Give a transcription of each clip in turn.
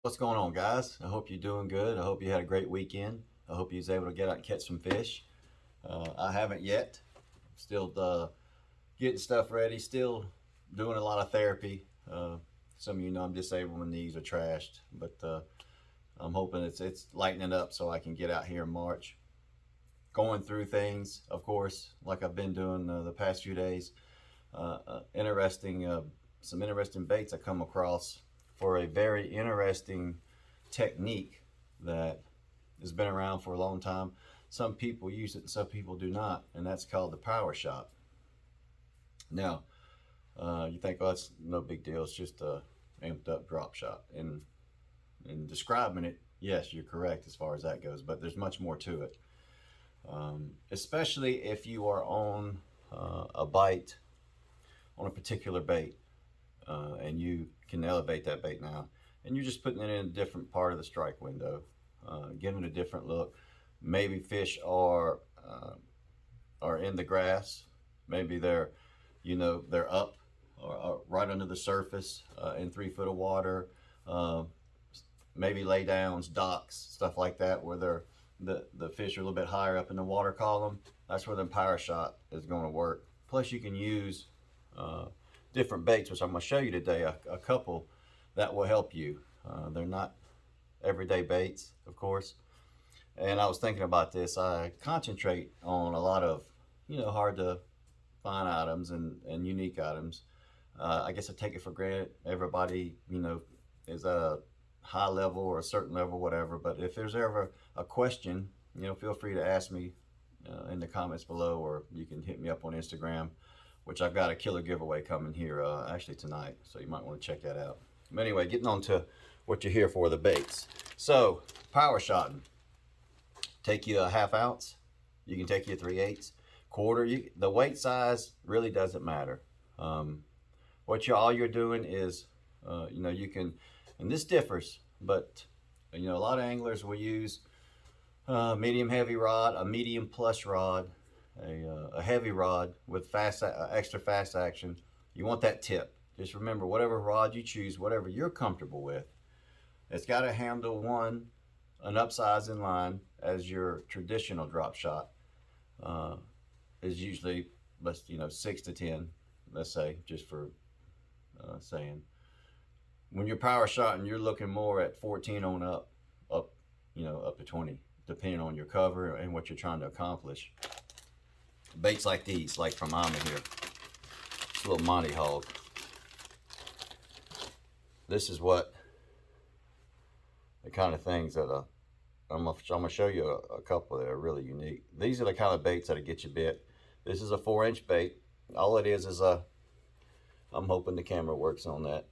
What's going on, guys? I hope you're doing good. I hope you had a great weekend. I hope you was able to get out and catch some fish. I haven't yet. Still getting stuff ready. Still doing a lot of therapy. Some of you know I'm disabled. My knees are trashed, but I'm hoping it's lightening up so I can get out here in March. Going through things, of course, like I've been doing the past few days. Interesting, some interesting baits I come across for a very interesting technique that has been around for a long time. Some people use it and some people do not, and that's called the power shot. Now, you think, oh, that's no big deal. It's just a amped up drop shot. And in describing it, yes, you're correct as far as that goes, but there's much more to it. Especially if you are on a bite on a particular bait, and you can elevate that bait now, and you're just putting it in a different part of the strike window, giving it a different look. Maybe fish are in the grass. Maybe they're up or right under the surface in 3 foot of water. Maybe lay downs, docks, stuff like that, where the fish are a little bit higher up in the water column. That's where the power shot is going to work. Plus, you can use different baits, which I'm going to show you today, a couple that will help you. They're not everyday baits, of course. And I was thinking about this. I concentrate on a lot of, hard to find items and unique items. I guess I take it for granted. Everybody, is at a high level or a certain level, whatever. But if there's ever a question, feel free to ask me in the comments below, or you can hit me up on Instagram, which I've got a killer giveaway coming here actually tonight, so you might want to check that out. But anyway, getting on to what you're here for, the baits. So, power shotting. Take you a half ounce. You can take you a 3/8, quarter. The weight size really doesn't matter. All you're doing is, you can, and this differs, but a lot of anglers will use medium heavy rod, a medium plus rod, a heavy rod with extra fast action. You want that tip. Just remember, whatever rod you choose, whatever you're comfortable with, it's got to handle an upsize in line as your traditional drop shot is usually, 6 to 10, let's say, just for saying. When you're power shotting, you're looking more at 14 on up to 20, depending on your cover and what you're trying to accomplish. Baits like these, like from Mama here, this little Monty Hog. This is what the kind of things that I'm gonna show you a couple that are really unique. These are the kind of baits that'll get you bit. This is a 4-inch bait. All it is I'm hoping the camera works on that.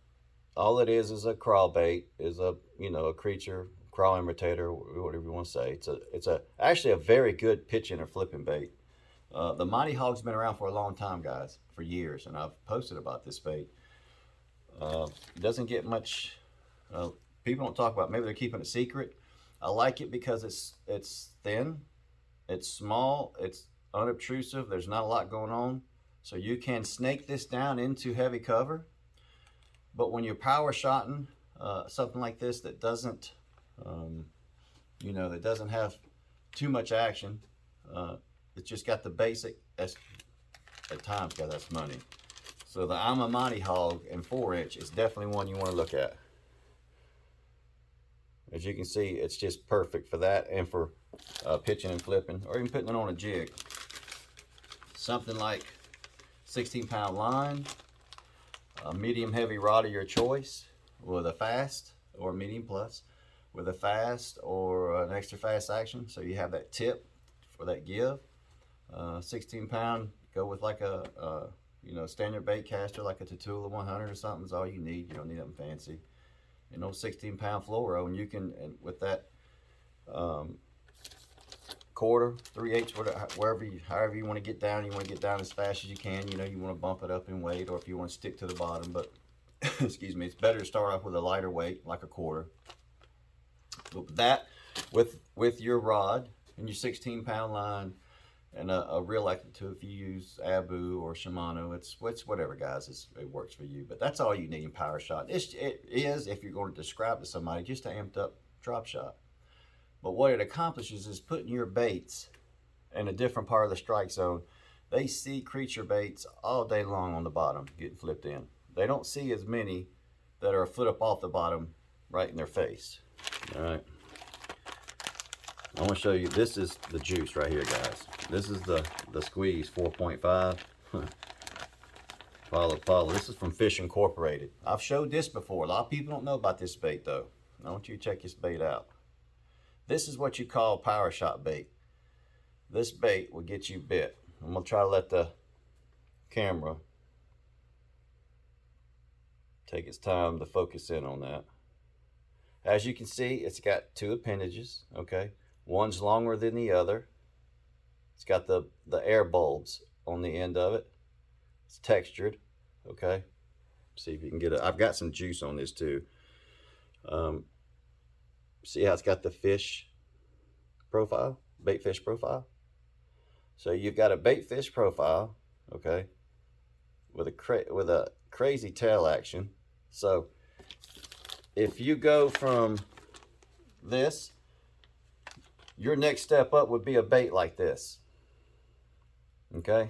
All it is a crawl bait, is a creature, crawl imitator, whatever you want to say. It's actually a very good pitching or flipping bait. The Monty Hog's been around for a long time, guys, for years, and I've posted about this bait. It doesn't get much. People don't talk about. Maybe they're keeping it secret. I like it because it's thin, it's small, it's unobtrusive. There's not a lot going on, so you can snake this down into heavy cover. But when you're power shotting something like this that doesn't, that doesn't have too much action, it's just got the basic. At times, guys, that's money. So the I'm a Monty Hog and 4-inch is definitely one you want to look at. As you can see, it's just perfect for that and for pitching and flipping, or even putting it on a jig. Something like 16-pound line, a medium heavy rod of your choice with a fast or medium plus, with a fast or an extra fast action, so you have that tip for that give. 16-pound, go with like a standard bait caster, like a Tatula 100 or something is all you need. You don't need nothing fancy. 16-pound fluoro, and you can, and with that quarter, 3/8, however you want to get down. You want to get down as fast as you can. You want to bump it up in weight, or if you want to stick to the bottom. But excuse me, it's better to start off with a lighter weight, like a quarter. But that, with your rod and your 16-pound line, And a reel like it too, if you use Abu or Shimano, it's whatever, guys. It works for you. But that's all you need in power shot. It is, if you're going to describe to somebody, just an amped up drop shot. But what it accomplishes is putting your baits in a different part of the strike zone. They see creature baits all day long on the bottom getting flipped in. They don't see as many that are a foot up off the bottom right in their face. All right. I want to show you, this is the juice right here, guys. This is the squeeze 4.5. Follow. This is from Fish Incorporated. I've showed this before. A lot of people don't know about this bait though. I want you to check this bait out. This is what you call power shot bait. This bait will get you bit. I'm gonna try to let the camera take its time to focus in on that. As you can see, it's got two appendages, okay? One's longer than the other. It's got the air bulbs on the end of it. It's textured, okay? See if you can get it. I've got some juice on this too. See how it's got the fish profile, bait fish profile? So you've got a bait fish profile, okay, with a crazy tail action. So if you go from this, your next step up would be a bait like this, okay?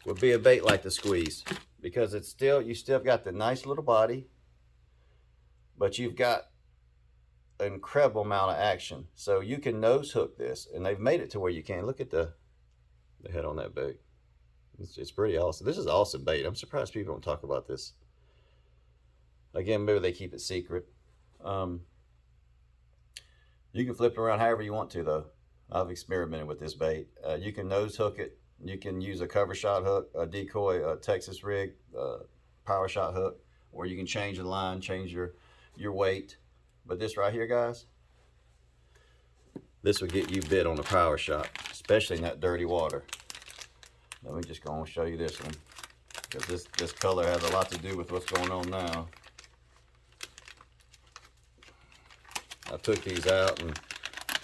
Would be a bait like the squeeze, because it's still, you still got the nice little body, but you've got an incredible amount of action. So you can nose hook this, and they've made it to where you can. Look at the head on that bait. It's pretty awesome. This is awesome bait. I'm surprised people don't talk about this. Again, maybe they keep it secret. You can flip it around however you want to, though. I've experimented with this bait. You can nose hook it. You can use a cover shot hook, a decoy, a Texas rig, power shot hook, or you can change the line, change your weight. But this right here, guys, this will get you bit on the power shot, especially in that dirty water. Let me just go and show you this one, because this color has a lot to do with what's going on now. I took these out, and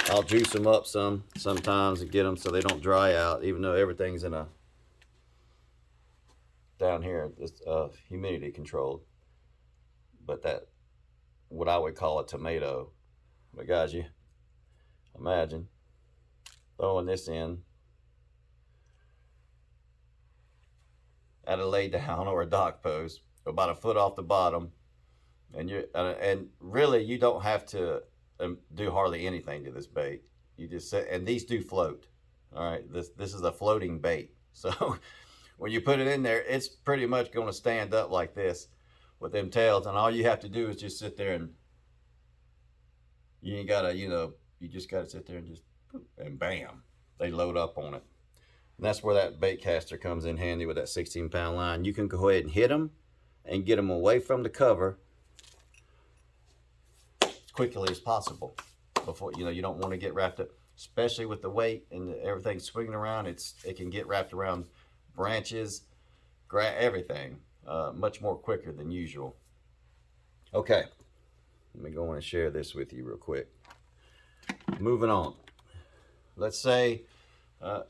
I'll juice them up sometimes and get them so they don't dry out, even though everything's in a down here, it's humidity controlled. But that, what I would call a tomato. But guys, you imagine throwing this in at a lay down or a dock post about a foot off the bottom, and and really you don't have to do hardly anything to this bait. You just set, and these do float. All right, this is a floating bait. So when you put it in there, it's pretty much going to stand up like this with them tails, and all you have to do is just sit there, and you ain't gotta, you just gotta sit there and just, and bam, they load up on it. And that's where that bait caster comes in handy with that 16-pound line. You can go ahead and hit them and get them away from the cover as quickly as possible. Before, you don't want to get wrapped up, especially with the weight and everything swinging around. It can get wrapped around branches, everything, much more quicker than usual. Okay, let me go on and share this with you real quick. Moving on. Let's say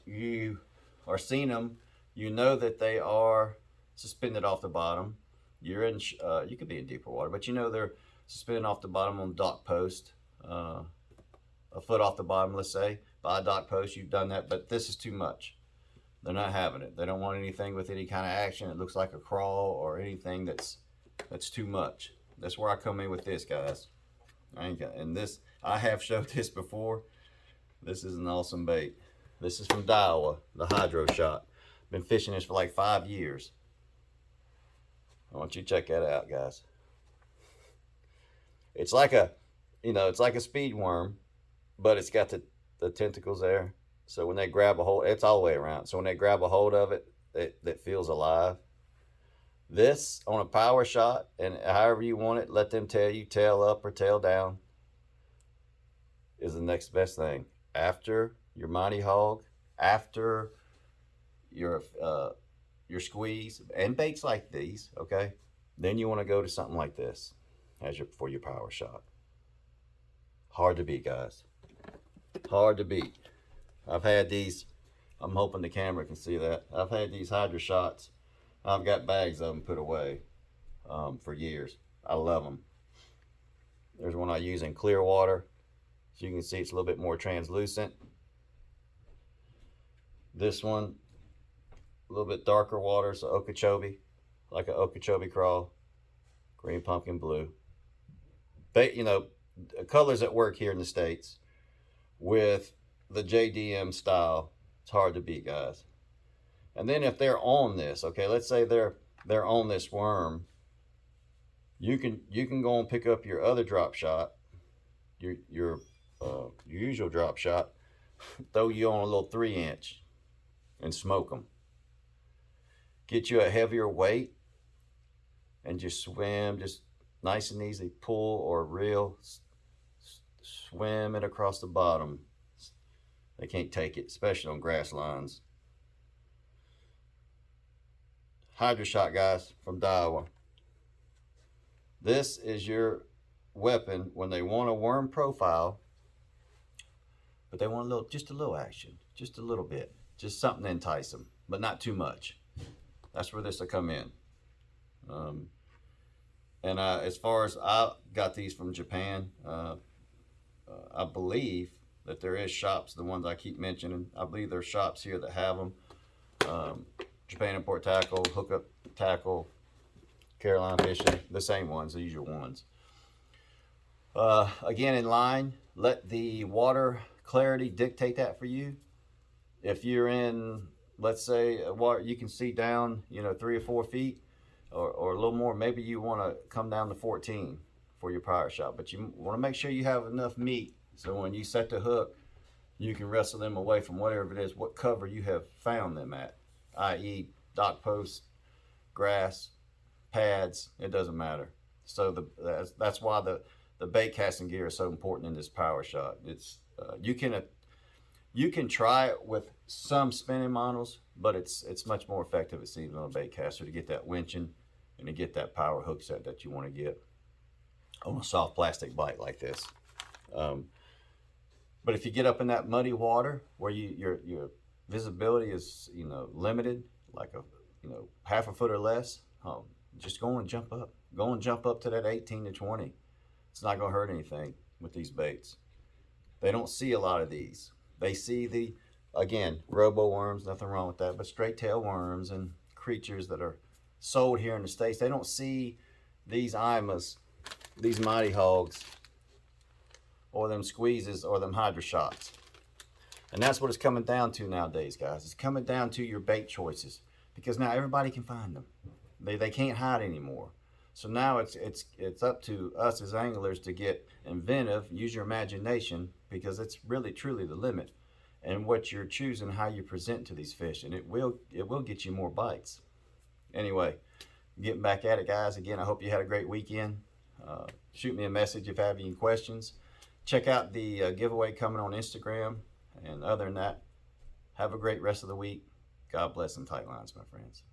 you are seeing them, you know that they are suspended off the bottom. You're in, you could be in deeper water, but you know they're suspended off the bottom on dock post, a foot off the bottom, let's say, by a dock post. You've done that, but this is too much. They're not having it. They don't want anything with any kind of action. It looks like a crawl or anything that's too much. That's where I come in with this, guys. And this, I have showed this before. This is an awesome bait. This is from Daiwa, the Hydro Shot. Been fishing this for like 5 years. I want you to check that out, guys. It's like a, it's like a speed worm, but it's got the tentacles there. So when they grab a hold, it's all the way around. So when they grab a hold of it, it feels alive. This on a power shot, and however you want it, let them tell you tail up or tail down, is the next best thing. After your mighty hog, after your squeeze, and baits like these, okay, then you want to go to something like this for your power shot. Hard to beat, guys. Hard to beat. I've had these I'm hoping the camera can see that. I've had these hydro shots. I've got bags of them put away for years. I love them. There's one I use in clear water. So you can see it's a little bit more translucent. This one, a little bit darker water, so Okeechobee, like an Okeechobee crawl, green pumpkin blue. You know, colors that work here in the States with the JDM style, it's hard to beat, guys. And then if they're on this, okay, let's say they're on this worm, you can go and pick up your other drop shot, your usual drop shot, throw you on a little 3-inch and smoke them. Get you a heavier weight and just swim, just nice and easy, pull or reel, swim it across the bottom. They can't take it, especially on grass lines. Hydro shot, guys, from Daiwa. This is your weapon when they want a worm profile, but they want just a little action, just a little bit, just something to entice them, but not too much. That's where this will come in. And as far as I got these from Japan, I believe that there is shops, the ones I keep mentioning. I believe there's shops here that have them. Japan Import Tackle, Hookup Tackle, Carolina Fishing, the same ones, the usual ones. Again, in line, let the water clarity dictate that for you. If you're in, let's say, water you can see down, 3 or 4 feet or a little more, maybe you want to come down to 14 for your power shot, but you want to make sure you have enough meat so when you set the hook, you can wrestle them away from whatever it is, what cover you have found them at, i.e. dock posts, grass, pads, it doesn't matter. So that's why the bait casting gear is so important in this power shot. It's you can try it with some spinning models, but it's much more effective, it seems, on a bait caster to get that winching and to get that power hook set that you want to get on a soft plastic bite like this. But if you get up in that muddy water where your visibility is limited, like half a foot or less, just go and jump up. Go and jump up to that 18 to 20. It's not going to hurt anything with these baits. They don't see a lot of these. They see again, robo worms, nothing wrong with that, but straight tail worms and creatures that are sold here in the States. They don't see these IMAs, these mighty hogs, or them squeezes, or them hydro shots. And that's what it's coming down to nowadays, guys. It's coming down to your bait choices, because now everybody can find them. They can't hide anymore. So now it's up to us as anglers to get inventive, use your imagination, because it's really truly the limit, and what you're choosing, how you present to these fish, and it will get you more bites. Anyway, getting back at it, guys. Again, I hope you had a great weekend. Shoot me a message if you have any questions. Check out the giveaway coming on Instagram, and other than that, have a great rest of the week. God bless and tight lines, my friends.